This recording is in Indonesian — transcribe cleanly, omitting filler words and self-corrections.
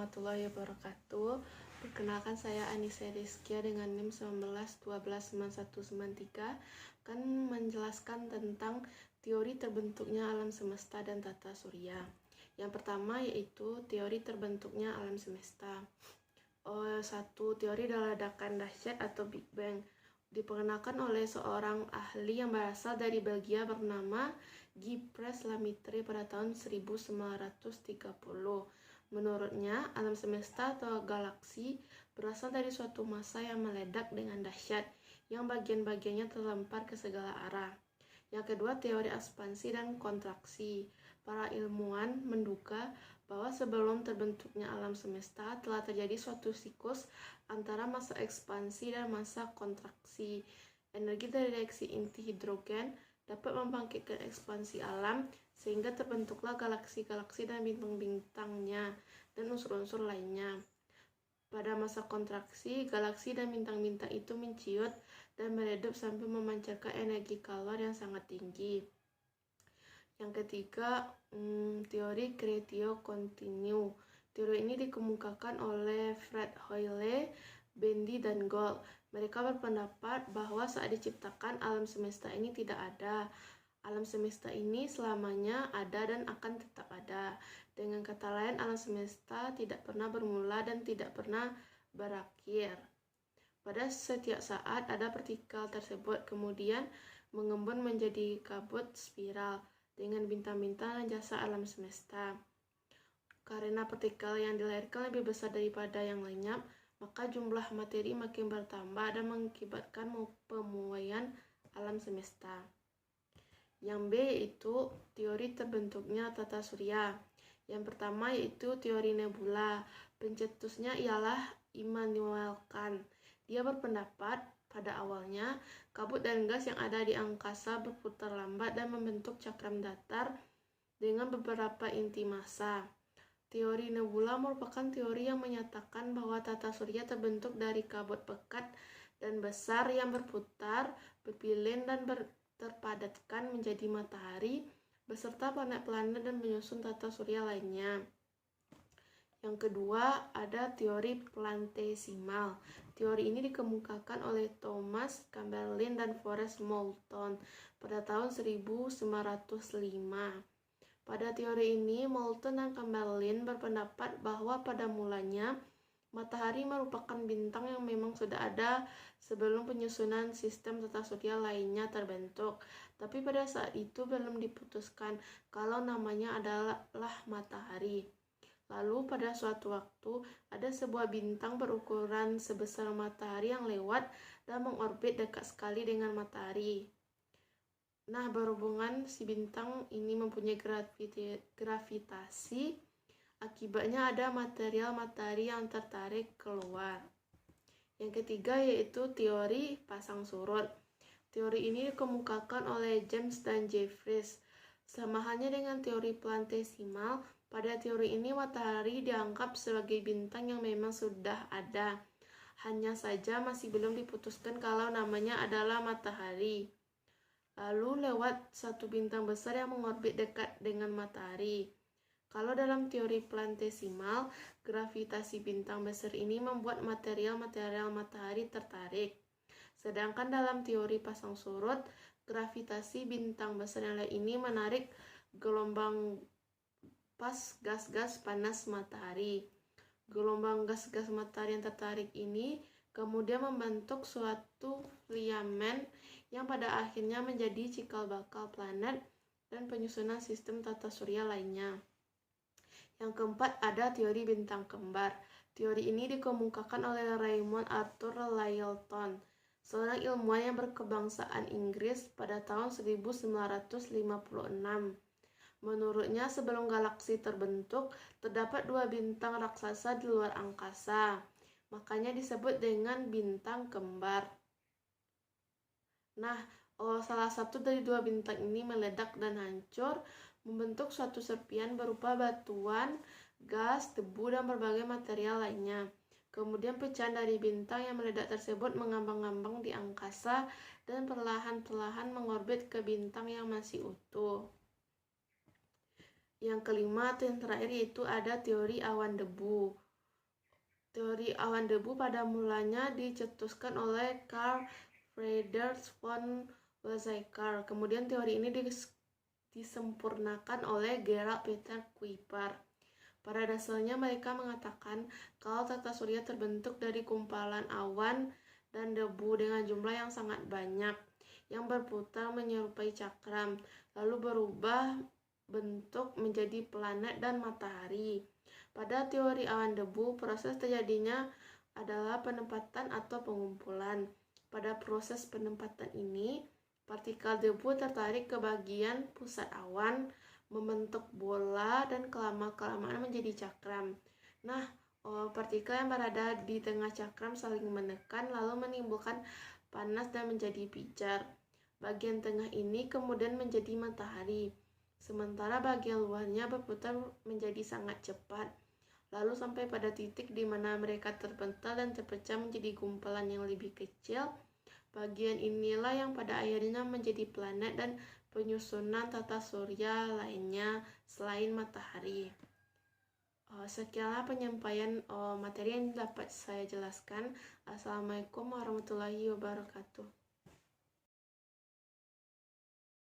warahmatullahi wabarakatuh. Perkenalkan, saya Anissa Rizkia dengan NIM 19129193 akan menjelaskan tentang teori terbentuknya alam semesta dan tata surya. Yang pertama yaitu teori terbentuknya alam semesta. Satu, teori ledakan dahsyat atau Big Bang diperkenalkan oleh seorang ahli yang berasal dari Belgia bernama Gilles Lemaitre pada tahun 1930. Menurutnya, alam semesta atau galaksi berasal dari suatu massa yang meledak dengan dahsyat, yang bagian-bagiannya terlempar ke segala arah. Yang kedua, teori ekspansi dan kontraksi. Para ilmuwan menduga bahwa sebelum terbentuknya alam semesta telah terjadi suatu siklus antara masa ekspansi dan masa kontraksi. Energi dari reaksi inti hidrogen dapat membangkitkan ekspansi alam sehingga terbentuklah galaksi-galaksi dan bintang-bintangnya dan unsur-unsur lainnya. Pada masa kontraksi, galaksi dan bintang-bintang itu menciut dan meredup sampai memancarkan energi kalor yang sangat tinggi. Yang ketiga, teori creatio continu. Teori ini dikemukakan oleh Fred Hoyle, Bendy, dan Gould. Mereka berpendapat bahwa saat diciptakan alam semesta ini tidak ada. Alam semesta ini selamanya ada dan akan tetap ada. Dengan kata lain, alam semesta tidak pernah bermula dan tidak pernah berakhir. Pada setiap saat ada partikel tersebut kemudian mengembun menjadi kabut spiral dengan bintang-bintang dan jasa alam semesta. Karena partikel yang dilahirkan lebih besar daripada yang lenyap, maka jumlah materi makin bertambah dan mengakibatkan pemuaian alam semesta. Yang B yaitu teori terbentuknya tata surya. Yang pertama yaitu teori nebula. Pencetusnya ialah Immanuel Kant. Dia berpendapat pada awalnya kabut dan gas yang ada di angkasa berputar lambat dan membentuk cakram datar dengan beberapa inti massa. Teori nebula merupakan teori yang menyatakan bahwa tata surya terbentuk dari kabut pekat dan besar yang berputar, berpilin dan terpadatkan menjadi matahari beserta planet-planet dan menyusun tata surya lainnya. Yang kedua, ada teori plantesimal. Teori ini dikemukakan oleh Thomas Chamberlain dan Forrest Moulton pada tahun 1905. Pada teori ini, Moulton dan Chamberlain berpendapat bahwa pada mulanya matahari merupakan bintang yang memang sudah ada sebelum penyusunan sistem tata surya lainnya terbentuk. Tapi pada saat itu belum diputuskan kalau namanya adalah matahari. Lalu pada suatu waktu ada sebuah bintang berukuran sebesar matahari yang lewat dan mengorbit dekat sekali dengan matahari. Nah, berhubungan si bintang ini mempunyai gravitasi, akibatnya ada material matahari yang tertarik keluar. Yang ketiga yaitu teori pasang surut. Teori ini dikemukakan oleh James dan Jeffries. Sama halnya dengan teori plantesimal, pada teori ini matahari dianggap sebagai bintang yang memang sudah ada. Hanya saja masih belum diputuskan kalau namanya adalah matahari. Lalu lewat satu bintang besar yang mengorbit dekat dengan matahari. Kalau dalam teori plantesimal, gravitasi bintang besar ini membuat material-material matahari tertarik. Sedangkan dalam teori pasang surut, gravitasi bintang besar yang lain ini menarik gelombang gas-gas panas matahari. Gelombang gas-gas matahari yang tertarik ini kemudian membentuk suatu filamen yang pada akhirnya menjadi cikal bakal planet dan penyusunan sistem tata surya lainnya. Yang keempat ada teori bintang kembar. Teori ini dikemukakan oleh Raymond Arthur Lyttelton, seorang ilmuwan yang berkebangsaan Inggris pada tahun 1956. Menurutnya, sebelum galaksi terbentuk, terdapat dua bintang raksasa di luar angkasa. Makanya disebut dengan bintang kembar. Nah, salah satu dari dua bintang ini meledak dan hancur, membentuk suatu serpian berupa batuan, gas, debu, dan berbagai material lainnya. Kemudian pecahan dari bintang yang meledak tersebut mengambang-ambang di angkasa dan perlahan-perlahan mengorbit ke bintang yang masih utuh. Yang kelima atau yang terakhir yaitu ada teori awan debu. Teori awan debu pada mulanya dicetuskan oleh Carl Friedrich von Weizsäcker. Kemudian teori ini disempurnakan oleh Gerald Peter Kuiper. Pada dasarnya mereka mengatakan kalau tata surya terbentuk dari kumpalan awan dan debu dengan jumlah yang sangat banyak yang berputar menyerupai cakram, lalu berubah bentuk menjadi planet dan matahari. Pada teori awan debu, proses terjadinya adalah penempatan atau pengumpulan. Pada proses penempatan ini, partikel debu tertarik ke bagian pusat awan, membentuk bola, dan kelamaan menjadi cakram. Nah, partikel yang berada di tengah cakram saling menekan, lalu menimbulkan panas dan menjadi pijar. Bagian tengah ini kemudian menjadi matahari, sementara bagian luarnya berputar menjadi sangat cepat, lalu sampai pada titik di mana mereka terpental dan terpecah menjadi gumpalan yang lebih kecil. Bagian inilah yang pada akhirnya menjadi planet dan penyusunan tata surya lainnya selain matahari. Sekianlah penyampaian materi yang dapat saya jelaskan. Assalamualaikum warahmatullahi wabarakatuh.